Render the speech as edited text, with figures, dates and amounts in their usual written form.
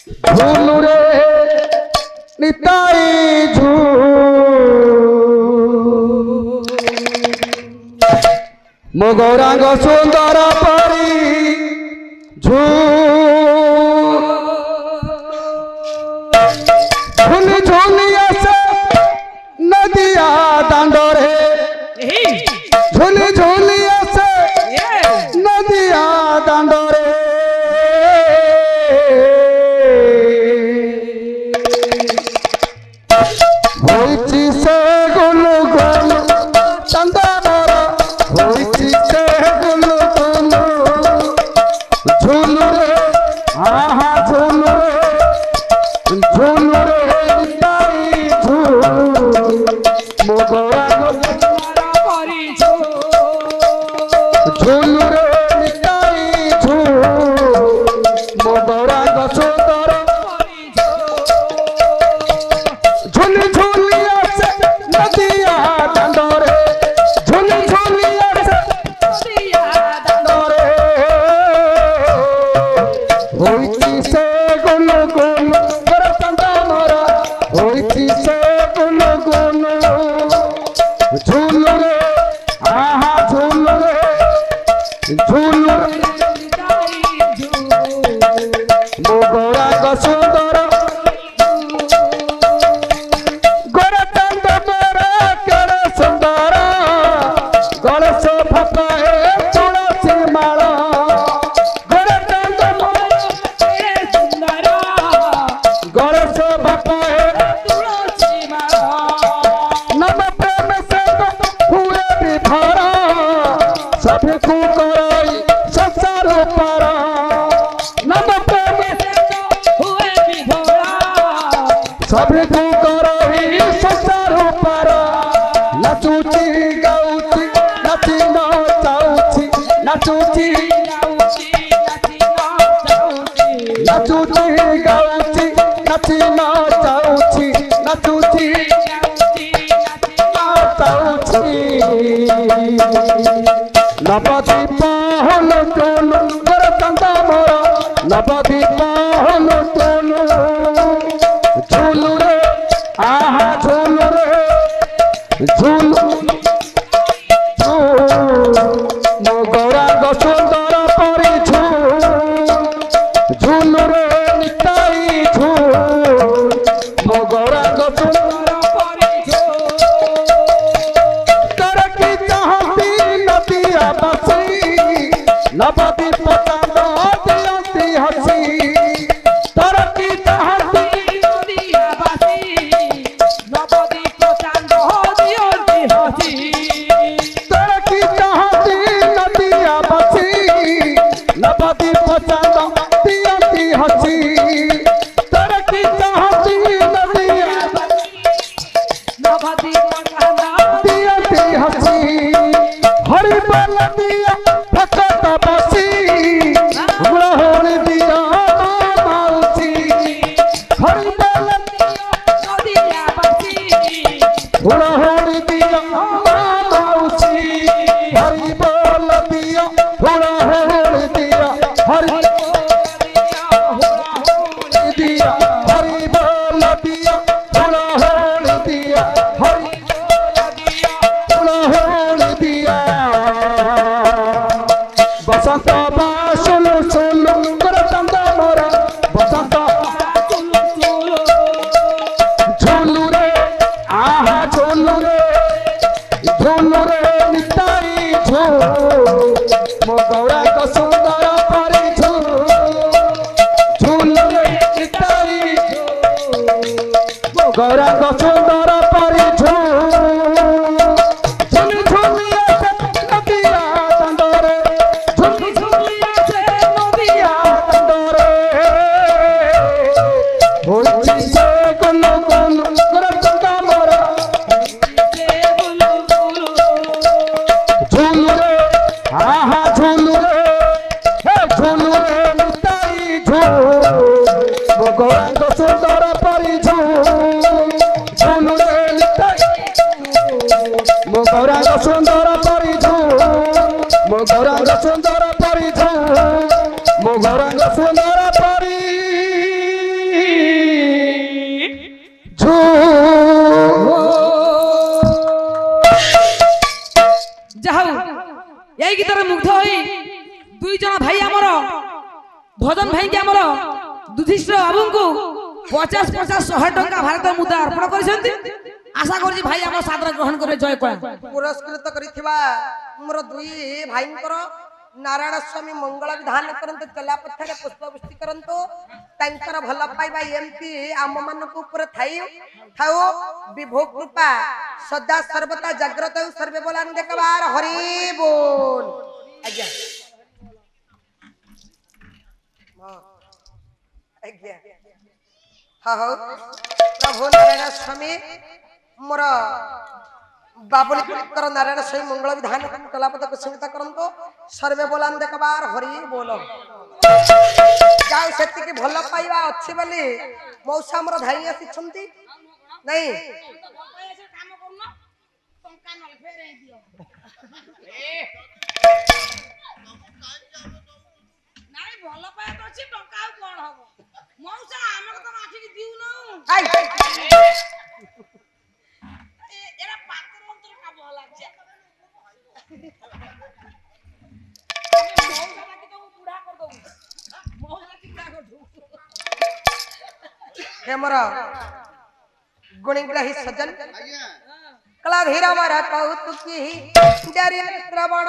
झूलू रे निताई मो गौरांग सुंदर परी झूली झूली आसे नदिया दांडोरे झूली झूली आसे नदिया दांडोरे होइची से गुलु गुलु चंदनर होइची से गुलु गुलु झूलू रे आहा झूलू रे निताई मो गौरांग झूलू रे निताई मो गौरांग सुंदर झूली झूली आसे नदिया दांडोरे झूली झूली आसे नदिया दांडोरे होइची से गुलु गुलु गोरा चंदनर होइची से गुलु गुलु झूलू रे आहा झूलू रे मो गौरांग सुंदर गोरा चंदनर केड़े सुंदर गणेश फपाए तुलसी माल गोरा चंदनर सुंदर गणेश फपाए तुलसी माल नम प्रेम से हुए विभोर सभी को कराई संसार पर नम प्रेम से हुए विभोर सभी को कराई संसार पर नाचुची गाउची नाची नाचाउची नाचुची नाचुची गाउची नाची नाचाउची नाचुची नवदी पाहल चोल गोरा चंदनर नवदी पाहल चोल झूलू रे आहा झूलू रे झूलू मो गौरांग सुंदर परी झूलू रे निताई मो गौरांग सुंदर परी कर की चाहती नदिया बसी नवदी पतंग दियंती हसी तर की चाहती नदिया बसी नवदी पतंग दियंती हसी तर की चाहती नदिया बसी नवदी पतंग दियंती हसी तर की चाहती नदिया नवदी पतंग दियंती हसी हरि बोल दिया भक्त बसी ग्रहण दिया माउसी हरि बोल दिया बसी ग्रहण दिया माउसी हरि बोल दिया ग्रहण दिया हरि दिया हरि बोल दिया ग्रहण दिया हरि ग्रहण दिया बसंत बासुल सुल गोरा चंदनर बसंत झूलू रे आहा झूलू रे निताई मो गौरांग सुंदर परी झूलू रे निताई मो गौरांग सुंदर परी झूली झूली आसे नदिया दांडोरे झूली झूली आसे नदिया दांडोरे होइची से गुलु गुलु गोरा चंदनर झूलू रे आहा झूलू रे निताई मो गौरांग सुंदर परी झूलू रे निताई मो गौरांग सुंदर परी मो गौरांग सुंदर परी मो गौरांग सुंदर परी यही गीतर मुग्ध होई दुई जन भाई आमर भजन भाई के आमर युधिष्ठिर बाबू को 50-50-100 टंका भारत मुद्रा अर्पण करिसेंती आशा करछि भाई आम सादर ग्रहण करे जय करा पुरस्कृत करिथिबा मोर दुई भाईंकर नारायण स्वामी मंगल विधान करंत चला पथरे पुष्पवृष्टि करंतो तांकर भल पाइबा एमपी आम मानक ऊपर थाओ विभो कृपा सदा सर्वदा जागृत हो सर्वे बोलान देखबार हरि बोल आज्ञा आज्ञा हाँ हो प्रभु नारायण स्वामी मोर बाबुल कर नारायण स्वामी मंगल विधान कलापद को संगीत करंतो सर्वे बोलान देखबार हरि बोल जाओ सेति के भल पाइबा अछि बोली मौसा हमर धाई आछिछंती नहीं काम करनो टंका न फेरे दियो नाइ भल पाए तो अछि टंका कोन हबो मौसा हमर तो आखि दिउ न आई एरा पात्र अंतर का भला छे मौसा लागी तो बुढ़ा कर दऊ मौसा की बुढ़ा कर दऊ हे मोरा गुणग्राही सज्जन कला धीरा मारा कौतुकी डरिया श्रवण